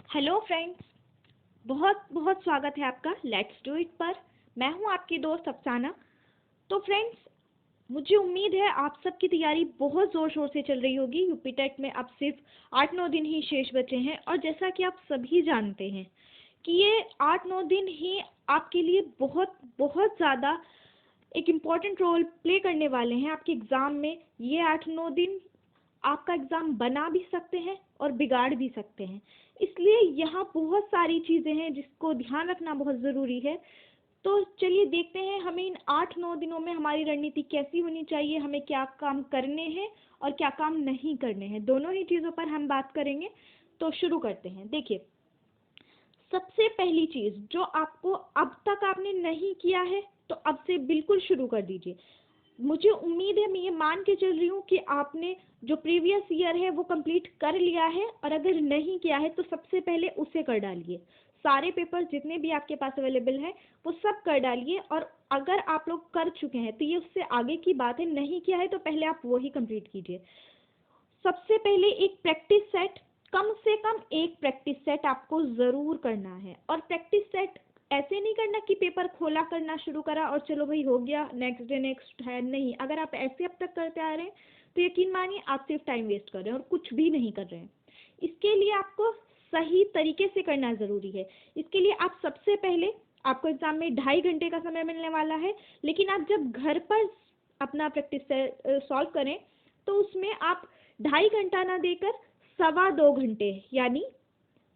Hello friends, बहुत बहुत स्वागत है आपका लेट्स डू इट पर। मैं हूं आपकी दोस्त अफसाना। तो फ्रेंड्स, मुझे उम्मीद है आप सबकी तैयारी बहुत ज़ोर शोर से चल रही होगी। यूपी टेट में अब सिर्फ 8-9 दिन ही शेष बचे हैं और जैसा कि आप सभी जानते हैं कि ये 8-9 दिन ही आपके लिए बहुत बहुत ज़्यादा एक इम्पॉर्टेंट रोल प्ले करने वाले हैं आपके एग्ज़ाम में। ये 8-9 दिन आपका एग्ज़ाम बना भी सकते हैं और बिगाड़ भी सकते हैं, इसलिए यहाँ बहुत सारी चीज़ें हैं जिसको ध्यान रखना बहुत ज़रूरी है। तो चलिए देखते हैं हमें इन 8-9 दिनों में हमारी रणनीति कैसी होनी चाहिए, हमें क्या काम करने हैं और क्या काम नहीं करने हैं, दोनों ही चीज़ों पर हम बात करेंगे। तो शुरू करते हैं। देखिए, सबसे पहली चीज़ जो आपको अब तक आपने नहीं किया है तो अब से बिल्कुल शुरू कर दीजिए। मुझे उम्मीद है, मैं ये मान के चल रही हूँ कि आपने जो प्रीवियस ईयर है वो कंप्लीट कर लिया है, और अगर नहीं किया है तो सबसे पहले उसे कर डालिए। सारे पेपर्स जितने भी आपके पास अवेलेबल हैं वो सब कर डालिए, और अगर आप लोग कर चुके हैं तो ये उससे आगे की बात है, नहीं किया है तो पहले आप वो ही कंप्लीट कीजिए। सबसे पहले एक प्रैक्टिस सेट, कम से कम एक प्रैक्टिस सेट आपको ज़रूर करना है। और प्रैक्टिस सेट ऐसे नहीं करना कि पेपर खोला करना शुरू करा और चलो भाई हो गया, नेक्स्ट डे नेक्स्ट है, नहीं। अगर आप ऐसे अब तक करते आ रहे हैं तो यकीन मानिए आप सिर्फ टाइम वेस्ट कर रहे हैं और कुछ भी नहीं कर रहे हैं। इसके लिए आपको सही तरीके से करना ज़रूरी है। इसके लिए आप सबसे पहले, आपको एग्ज़ाम में 2.5 घंटे का समय मिलने वाला है, लेकिन आप जब घर पर अपना प्रैक्टिस सॉल्व करें तो उसमें आप 2.5 घंटा ना देकर 2.25 घंटे यानी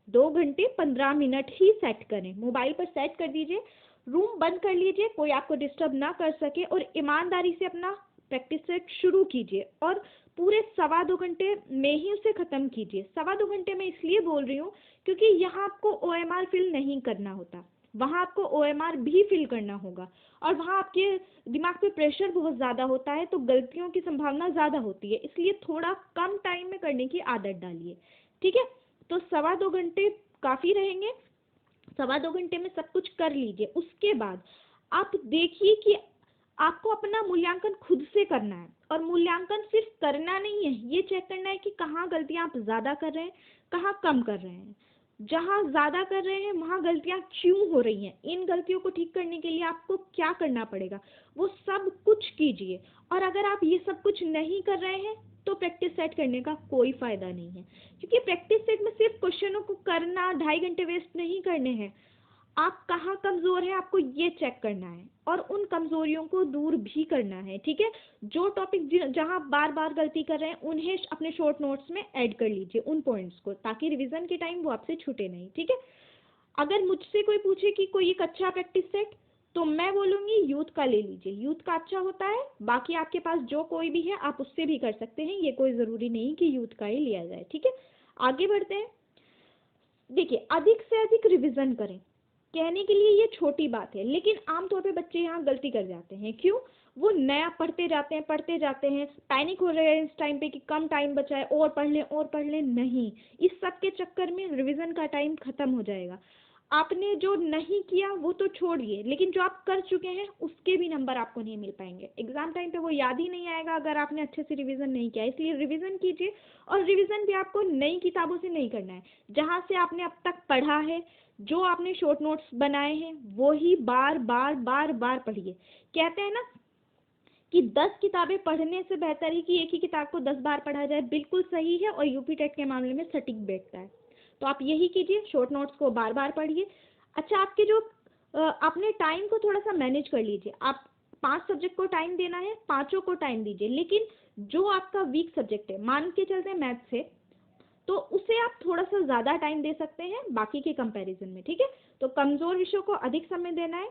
2 घंटे 15 मिनट ही सेट करें। मोबाइल पर सेट कर दीजिए, रूम बंद कर लीजिए, कोई आपको डिस्टर्ब ना कर सके, और ईमानदारी से अपना प्रैक्टिस सेट शुरू कीजिए और पूरे 2.25 घंटे में ही उसे ख़त्म कीजिए। 2.25 घंटे में इसलिए बोल रही हूँ क्योंकि यहाँ आपको OMR फिल नहीं करना होता, वहाँ आपको OMR भी फिल करना होगा, और वहाँ आपके दिमाग पे प्रेशर बहुत ज़्यादा होता है तो गलतियों की संभावना ज़्यादा होती है, इसलिए थोड़ा कम टाइम में करने की आदत डालिए। ठीक है, तो 2.25 घंटे काफ़ी रहेंगे। 2.25 घंटे में सब कुछ कर लीजिए। उसके बाद आप देखिए कि आपको अपना मूल्यांकन खुद से करना है, और मूल्यांकन सिर्फ करना नहीं है, ये चेक करना है कि कहाँ गलतियाँ आप ज़्यादा कर रहे हैं, कहाँ कम कर रहे हैं। जहाँ ज़्यादा कर रहे हैं वहाँ गलतियाँ क्यों हो रही हैं, इन गलतियों को ठीक करने के लिए आपको क्या करना पड़ेगा, वो सब कुछ कीजिए। और अगर आप ये सब कुछ नहीं कर रहे हैं तो प्रैक्टिस सेट करने का कोई फ़ायदा नहीं है, क्योंकि प्रैक्टिस सेट में सिर्फ क्वेश्चनों को करना, 2.5 घंटे वेस्ट नहीं करने हैं। आप कहाँ कमज़ोर हैं आपको ये चेक करना है और उन कमज़ोरियों को दूर भी करना है। ठीक है, जो टॉपिक जहाँ बार बार गलती कर रहे हैं उन्हें अपने शॉर्ट नोट्स में ऐड कर लीजिए, उन पॉइंट्स को, ताकि रिवीजन के टाइम वो आपसे छूटे नहीं। ठीक है, अगर मुझसे कोई पूछे कि कोई एक अच्छा प्रैक्टिस सेट, तो मैं बोलूँगी यूथ का ले लीजिए, यूथ का अच्छा होता है। बाकी आपके पास जो कोई भी है आप उससे भी कर सकते हैं, ये कोई ज़रूरी नहीं कि यूथ का ही लिया जाए। ठीक है, आगे बढ़ते हैं। देखिए, अधिक से अधिक रिवीजन करें। कहने के लिए ये छोटी बात है, लेकिन आमतौर पे बच्चे यहाँ गलती कर जाते हैं। क्यों? वो नया पढ़ते जाते हैं, पैनिक हो रहे हैं इस टाइम पे कि कम टाइम बचा है, और पढ़ लें। नहीं, इस सब के चक्कर में रिवीजन का टाइम खत्म हो जाएगा। आपने जो नहीं किया वो तो छोड़िए, लेकिन जो आप कर चुके हैं उसके भी नंबर आपको नहीं मिल पाएंगे। एग्जाम टाइम पे वो याद ही नहीं आएगा अगर आपने अच्छे से रिवीजन नहीं किया। इसलिए रिवीजन कीजिए, और रिवीजन भी आपको नई किताबों से नहीं करना है। जहाँ से आपने अब तक पढ़ा है, जो आपने शॉर्ट नोट्स बनाए हैं, वो ही बार बार बार बार पढ़िए। कहते हैं ना कि 10 किताबें पढ़ने से बेहतर है कि एक ही किताब को 10 बार पढ़ा जाए। बिल्कुल सही है, और यूपी टेट के मामले में सटीक बैठता है। तो आप यही कीजिए, शॉर्ट नोट्स को बार बार पढ़िए। अच्छा, आपके जो अपने टाइम को थोड़ा सा मैनेज कर लीजिए। आप 5 सब्जेक्ट को टाइम देना है, पाँचों को टाइम दीजिए, लेकिन जो आपका वीक सब्जेक्ट है, मान के चलते हैं मैथ से, तो उसे आप थोड़ा सा ज़्यादा टाइम दे सकते हैं बाकी के कंपैरिजन में। ठीक है, तो कमज़ोर विषयों को अधिक समय देना है।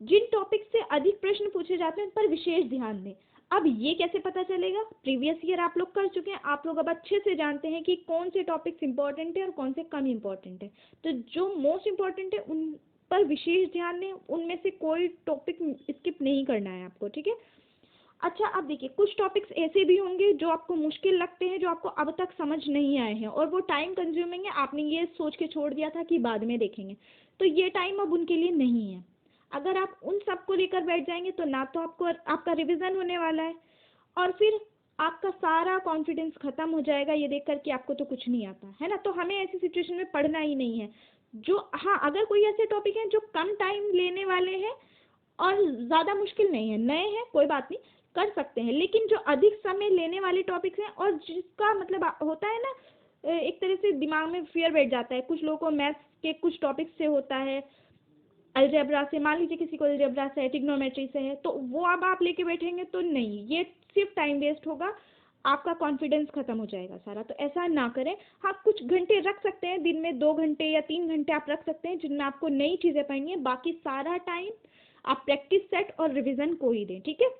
जिन टॉपिक से अधिक प्रश्न पूछे जाते हैं उन पर विशेष ध्यान दें। अब ये कैसे पता चलेगा? प्रीवियस ईयर आप लोग कर चुके हैं, आप लोग अब अच्छे से जानते हैं कि कौन से टॉपिक्स इंपॉर्टेंट है और कौन से कम इंपॉर्टेंट है। तो जो मोस्ट इंपॉर्टेंट है उन पर विशेष ध्यान दें, उनमें से कोई टॉपिक स्किप नहीं करना है आपको। ठीक है, अच्छा, अब देखिए, कुछ टॉपिक्स ऐसे भी होंगे जो आपको मुश्किल लगते हैं, जो आपको अब तक समझ नहीं आए हैं, और वो टाइम कंज्यूमिंग है, आपने ये सोच के छोड़ दिया था कि बाद में देखेंगे, तो ये टाइम अब उनके लिए नहीं है। अगर आप उन सब को लेकर बैठ जाएंगे तो ना तो आपको आपका रिवीजन होने वाला है, और फिर आपका सारा कॉन्फिडेंस खत्म हो जाएगा ये देख कर कि आपको तो कुछ नहीं आता है ना। तो हमें ऐसी सिचुएशन में पढ़ना ही नहीं है। जो हाँ, अगर कोई ऐसे टॉपिक हैं जो कम टाइम लेने वाले हैं और ज़्यादा मुश्किल नहीं है, नए हैं, कोई बात नहीं, कर सकते हैं। लेकिन जो अधिक समय लेने वाले टॉपिक्स हैं और जिसका मतलब होता है ना, एक तरह से दिमाग में फियर बैठ जाता है। कुछ लोगों को मैथ्स के कुछ टॉपिक्स से होता है, अलजेब्रा से, मान लीजिए किसी को अलजेब्रा से है, ट्रिग्नोमेट्री से है, तो वो अब आप लेके बैठेंगे तो नहीं, ये सिर्फ टाइम वेस्ट होगा, आपका कॉन्फिडेंस खत्म हो जाएगा सारा। तो ऐसा ना करें। हाँ, कुछ घंटे रख सकते हैं, दिन में 2 घंटे या 3 घंटे आप रख सकते हैं जिनमें आपको नई चीज़ें पढ़नी है। बाकी सारा टाइम आप प्रैक्टिस सेट और रिविजन को ही दें, ठीक है।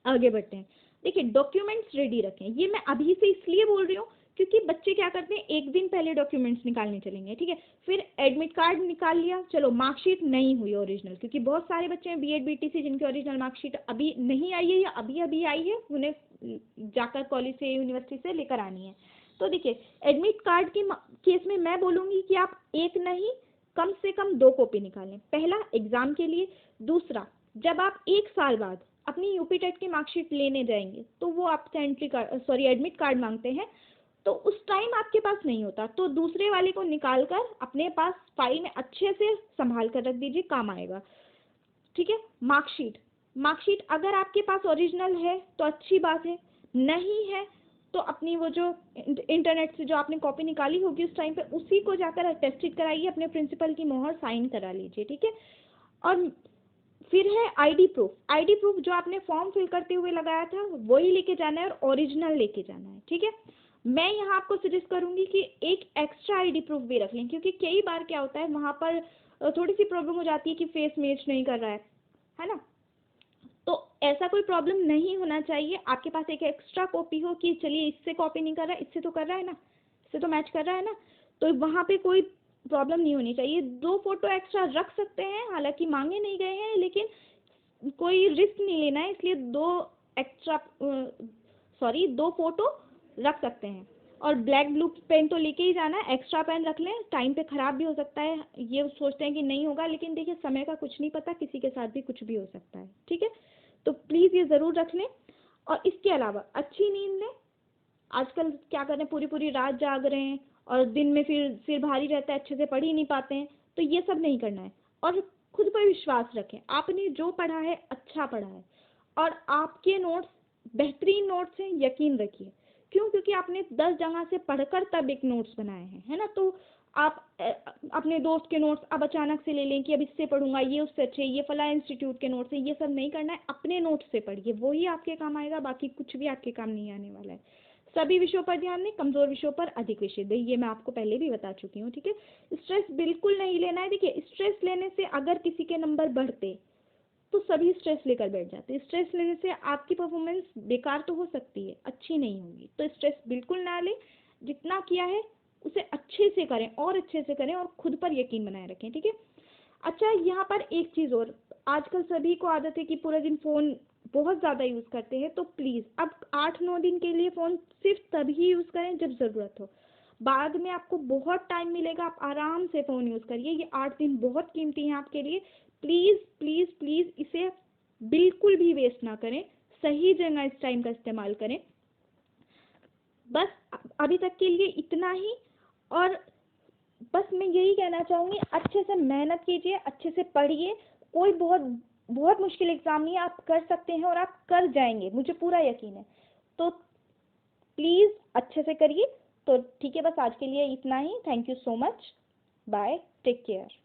आगे बढ़ते हैं। देखिए, डॉक्यूमेंट्स रेडी रखें। ये मैं अभी से इसलिए बोल रही हूँ क्योंकि बच्चे क्या करते हैं, एक दिन पहले डॉक्यूमेंट्स निकालने चलेंगे, ठीक है। फिर एडमिट कार्ड निकाल लिया, चलो मार्कशीट नहीं हुई ओरिजिनल, क्योंकि बहुत सारे बच्चे हैं बीएड बीटीसी जिनकी ओरिजिनल मार्कशीट अभी नहीं आई है या अभी अभी आई है, उन्हें जाकर कॉलेज से, यूनिवर्सिटी से लेकर आनी है। तो देखिए, एडमिट कार्ड के केस में मैं बोलूँगी कि आप एक नहीं, कम से कम 2 कॉपी निकालें। पहला, एग्जाम के लिए। दूसरा, जब आप 1 साल बाद अपनी यूपी टेट की मार्कशीट लेने जाएंगे तो वो आपसे एडमिट कार्ड मांगते हैं, तो उस टाइम आपके पास नहीं होता, तो दूसरे वाले को निकाल कर अपने पास फाइल में अच्छे से संभाल कर रख दीजिए, काम आएगा, ठीक है। मार्कशीट, मार्कशीट अगर आपके पास ओरिजिनल है तो अच्छी बात है, नहीं है तो अपनी वो जो इंटरनेट से जो आपने कॉपी निकाली होगी उस टाइम पे, उसी को जाकर अटेस्टेड कराइए, अपने प्रिंसिपल की मोहर साइन करा लीजिए, ठीक है। और फिर है आईडी प्रूफ। आईडी प्रूफ जो आपने फॉर्म फिल करते हुए लगाया था वही लेके जाना है और ओरिजिनल लेके जाना है, ठीक है। मैं यहाँ आपको सजेस्ट करूंगी कि एक एक्स्ट्रा आईडी प्रूफ भी रख लें, क्योंकि कई बार क्या होता है वहाँ पर थोड़ी सी प्रॉब्लम हो जाती है कि फेस मैच नहीं कर रहा है ना। तो ऐसा कोई प्रॉब्लम नहीं होना चाहिए। आपके पास एक एक्स्ट्रा कॉपी हो कि चलिए इससे कॉपी नहीं कर रहा है, इससे तो कर रहा है ना, इससे तो मैच कर रहा है ना, तो वहाँ पे कोई प्रॉब्लम नहीं होनी चाहिए। 2 फोटो एक्स्ट्रा रख सकते हैं, हालांकि मांगे नहीं गए हैं, लेकिन कोई रिस्क नहीं लेना है, इसलिए 2 फोटो रख सकते हैं। और ब्लैक ब्लू पेन तो लेके ही जाना है, एक्स्ट्रा पेन रख लें, टाइम पे ख़राब भी हो सकता है, ये सोचते हैं कि नहीं होगा, लेकिन देखिए समय का कुछ नहीं पता, किसी के साथ भी कुछ भी हो सकता है, ठीक है। तो प्लीज़ ये ज़रूर रख लें। और इसके अलावा अच्छी नींद लें। आजकल क्या कर रहे हैं, पूरी पूरी रात जाग रहे हैं और दिन में फिर सिर भारी रहता है, अच्छे से पढ़ ही नहीं पाते हैं, तो ये सब नहीं करना है। और खुद पर विश्वास रखें, आपने जो पढ़ा है अच्छा पढ़ा है और आपके नोट्स बेहतरीन नोट्स हैं, यकीन रखिए। क्यों? क्योंकि आपने 10 जगह से पढ़कर तब एक नोट्स बनाए हैं, है ना। तो आप अपने दोस्त के नोट्स अब अचानक से ले लें कि अब इससे पढ़ूंगा, ये उससे अच्छे, ये फला इंस्टीट्यूट के नोट्स हैं, ये सब नहीं करना है। अपने नोट्स से पढ़िए, वही आपके काम आएगा, बाकी कुछ भी आपके काम नहीं आने वाला है। सभी विषयों पर ध्यान दें, कमजोर विषयों पर अधिक विषय दें, ये मैं आपको पहले भी बता चुकी हूँ, ठीक है। स्ट्रेस बिल्कुल नहीं लेना है। देखिए, स्ट्रेस लेने से अगर किसी के नंबर बढ़ते तो सभी स्ट्रेस लेकर बैठ जाते हैं। स्ट्रेस लेने से आपकी परफॉर्मेंस बेकार तो हो सकती है, अच्छी नहीं होगी। तो स्ट्रेस बिल्कुल ना लें, जितना किया है उसे अच्छे से करें और अच्छे से करें और खुद पर यकीन बनाए रखें, ठीक है। अच्छा, यहाँ पर एक चीज़ और, आजकल सभी को आदत है कि पूरा दिन फ़ोन बहुत ज़्यादा यूज़ करते हैं, तो प्लीज़ अब 8-9 दिन के लिए फ़ोन सिर्फ तभी यूज़ करें जब ज़रूरत हो। बाद में आपको बहुत टाइम मिलेगा, आप आराम से फ़ोन यूज़ करिए। ये 8 दिन बहुत कीमती हैं आपके लिए। प्लीज़ प्लीज़ प्लीज़ इसे बिल्कुल भी वेस्ट ना करें, सही जगह इस टाइम का इस्तेमाल करें। बस अभी तक के लिए इतना ही। और बस मैं यही कहना चाहूँगी, अच्छे से मेहनत कीजिए, अच्छे से पढ़िए। कोई बहुत बहुत मुश्किल एग्ज़ाम नहीं है, आप कर सकते हैं और आप कर जाएंगे, मुझे पूरा यकीन है। तो प्लीज़ अच्छे से करिए। तो ठीक है, बस आज के लिए इतना ही। Thank you so much, bye, take care.